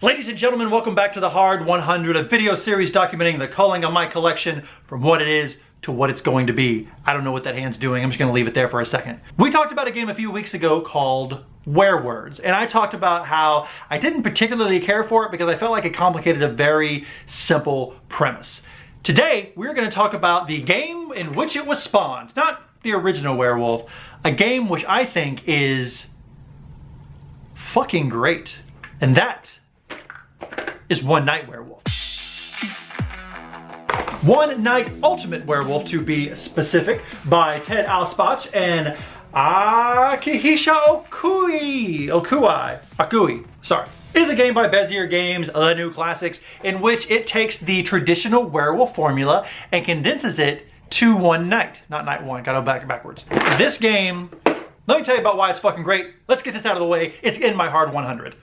Ladies and gentlemen, welcome back to the Hard 100, a video series documenting the culling of my collection from what it is to what it's going to be. I don't know what that hand's doing. I'm just going to leave it there for a second. We talked about a game a few weeks ago called Werewolf, and I talked about how I didn't particularly care for it because I felt like it complicated a very simple premise. Today, we're going to talk about the game in which it was spawned, not the original Werewolf, a game which I think is fucking great, and that is One Night Werewolf. One Night Ultimate Werewolf, to be specific, by Ted Alspach and Akihisa Okui, sorry, is a game by Bezier Games, the new classics, in which it takes the traditional werewolf formula and condenses it to one night. Not night one, gotta go backwards. This game, let me tell you about why it's fucking great. Let's get this out of the way. It's in my Hard 100.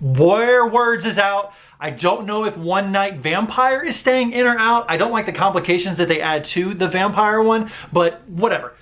Werewolf is out. I don't know if One Night Vampire is staying in or out. I don't like the complications that they add to the vampire one, but whatever.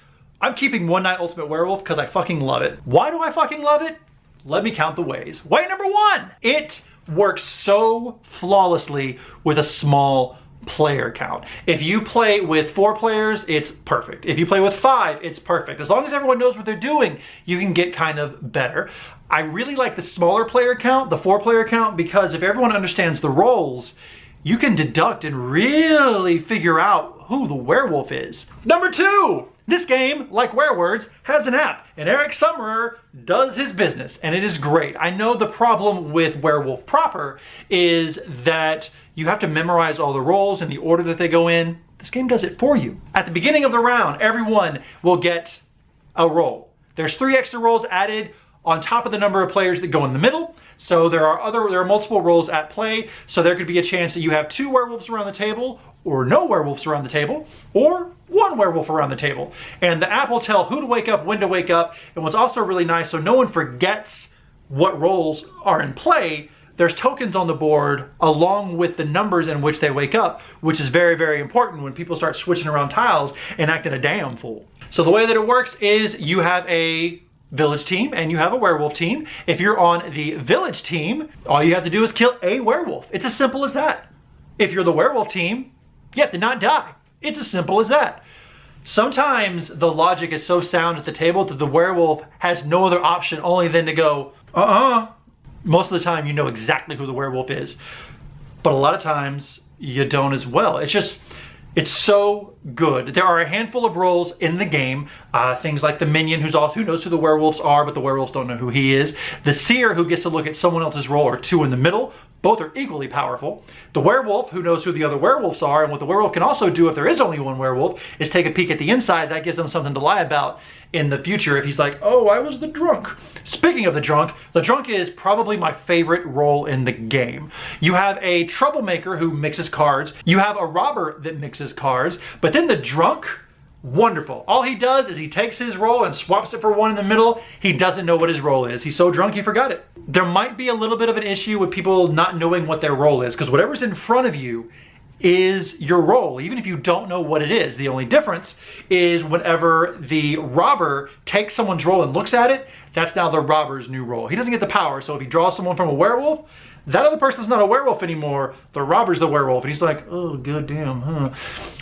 I'm keeping One Night Ultimate Werewolf because I fucking love it. Why do I fucking love it? Let me count the ways. Way number one, it works so flawlessly with a small player count. If you play with 4 players, it's perfect. If you play with 5, it's perfect. As long as everyone knows what they're doing, you can get kind of better. I really like the smaller player count, the 4-player count, because if everyone understands the roles, you can deduct and really figure out who the werewolf is. Number 2, this game, like Werewolf, has an app, and Eric Summerer does his business, and it is great. I know the problem with Werewolf proper is that you have to memorize all the roles in the order that they go in. This game does it for you. At the beginning of the round, everyone will get a role. There's 3 extra roles added on top of the number of players that go in the middle. So there are multiple roles at play. So there could be a chance that you have 2 werewolves around the table, or no werewolves around the table, or 1 werewolf around the table. And the app will tell who to wake up, when to wake up. And what's also really nice, so no one forgets what roles are in play, there's tokens on the board along with the numbers in which they wake up, which is very, very important when people start switching around tiles and acting a damn fool. So the way that it works is you have a village team and you have a werewolf team. If you're on the village team, all you have to do is kill a werewolf. It's as simple as that. If you're the werewolf team, you have to not die. It's as simple as that. Sometimes the logic is so sound at the table that the werewolf has no other option only than to go, Most of the time you know exactly who the werewolf is, but a lot of times you don't as well. It's so good. There are a handful of roles in the game. Things like the minion who knows who the werewolves are, but the werewolves don't know who he is. The seer who gets to look at someone else's role, or 2 in the middle. Both are equally powerful. The werewolf who knows who the other werewolves are, and what the werewolf can also do if there is only 1 werewolf is take a peek at the inside. That gives them something to lie about in the future if he's like, oh, I was the drunk. Speaking of the drunk is probably my favorite role in the game. You have a troublemaker who mixes cards. You have a robber that mixes cards, but then the drunk, wonderful. All he does is he takes his role and swaps it for 1 in the middle. He doesn't know what his role is. He's so drunk he forgot it. There might be a little bit of an issue with people not knowing what their role is, because whatever's in front of you is your role, even if you don't know what it is. The only difference is whenever the robber takes someone's role and looks at it, that's now the robber's new role. He doesn't get the power, so if he draws someone from a werewolf, that other person's not a werewolf anymore. The robber's the werewolf, and he's like, oh, goddamn, huh.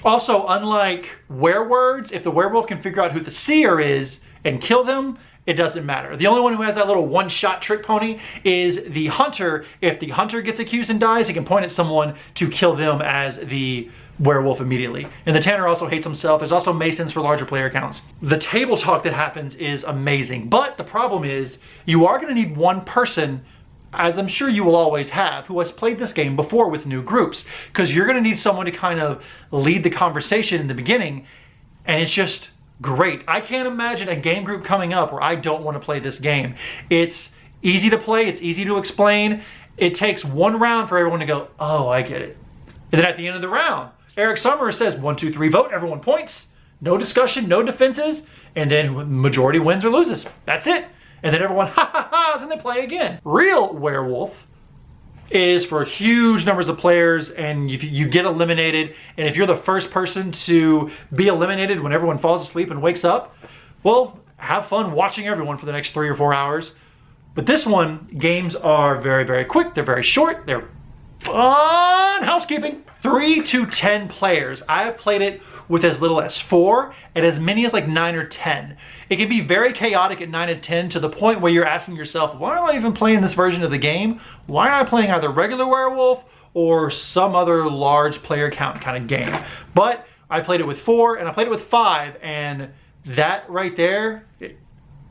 Also, unlike werewolves, if the werewolf can figure out who the seer is and kill them, it doesn't matter. The only one who has that little one-shot trick pony is the hunter. If the hunter gets accused and dies, he can point at someone to kill them as the werewolf immediately. And the tanner also hates himself. There's also masons for larger player counts. The table talk that happens is amazing, but the problem is you are going to need 1 person, as I'm sure you will always have, who has played this game before with new groups, because you're going to need someone to kind of lead the conversation in the beginning, and it's just great. I can't imagine a game group coming up where I don't want to play this game. It's easy to play, it's easy to explain. It takes 1 round for everyone to go, oh, I get it. And then at the end of the round, Eric Summerer says 1, 2, 3, vote, everyone points. No discussion, no defenses, and then majority wins or loses. That's it. And then everyone ha, and they play again. Real Werewolf is for huge numbers of players, and if you get eliminated, and if you're the first person to be eliminated when everyone falls asleep and wakes up, well, have fun watching everyone for the next 3 or 4 hours. But this one, games are very, very quick. They're very short. They're fun housekeeping. 3 to 10 players. I have played it with as little as 4 and as many as like 9 or 10. It can be very chaotic at 9 and 10 to the point where you're asking yourself, why am I even playing this version of the game? Why am I playing either regular Werewolf or some other large player count kind of game? But I played it with 4 and I played it with 5, and that right there, it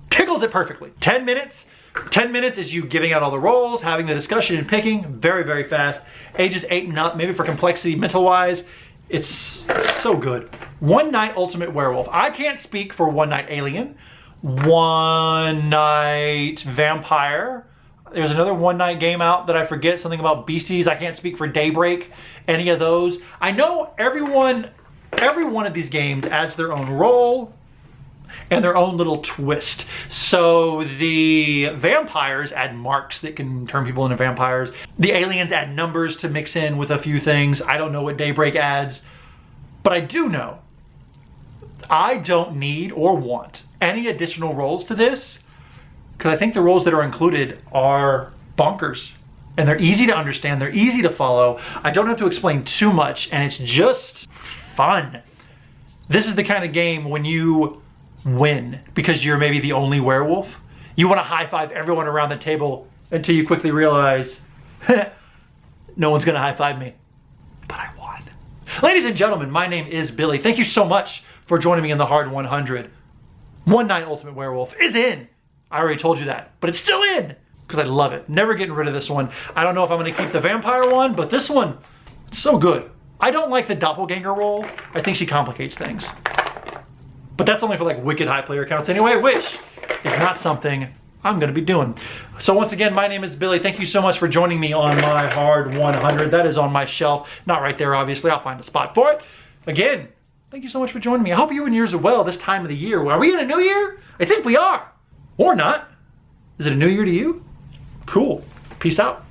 tickles it perfectly. 10 minutes. 10 minutes is you giving out all the roles, having the discussion and picking, very, very fast. Ages 8 and up, maybe for complexity mental-wise, it's so good. One Night Ultimate Werewolf. I can't speak for One Night Alien, One Night Vampire. There's another One Night game out that I forget, something about beasties. I can't speak for Daybreak, any of those. I know every one of these games adds their own role and their own little twist. So the vampires add marks that can turn people into vampires. The aliens add numbers to mix in with a few things. I don't know what Daybreak adds, but I do know I don't need or want any additional roles to this, because I think the roles that are included are bonkers and they're easy to understand. They're easy to follow. I don't have to explain too much, and it's just fun. This is the kind of game when you win because you're maybe the only werewolf, you want to high-five everyone around the table until you quickly realize no one's gonna high-five me, but I won. Ladies and gentlemen, my name is Billy. Thank you so much for joining me in the Hard 100. One Night Ultimate Werewolf is in. I already told you that, but it's still in because I love it. Never getting rid of this one. I don't know if I'm gonna keep the vampire one, but this one, it's so good. I don't like the doppelganger role. I think she complicates things. But that's only for like wicked high player counts anyway, which is not something I'm gonna be doing. So once again, my name is Billy. Thank you so much for joining me on my Hard 100. That is on my shelf. Not right there, obviously. I'll find a spot for it. Again, thank you so much for joining me. I hope you and yours are well this time of the year. Are we in a new year? I think we are. Or not. Is it a new year to you? Cool. Peace out.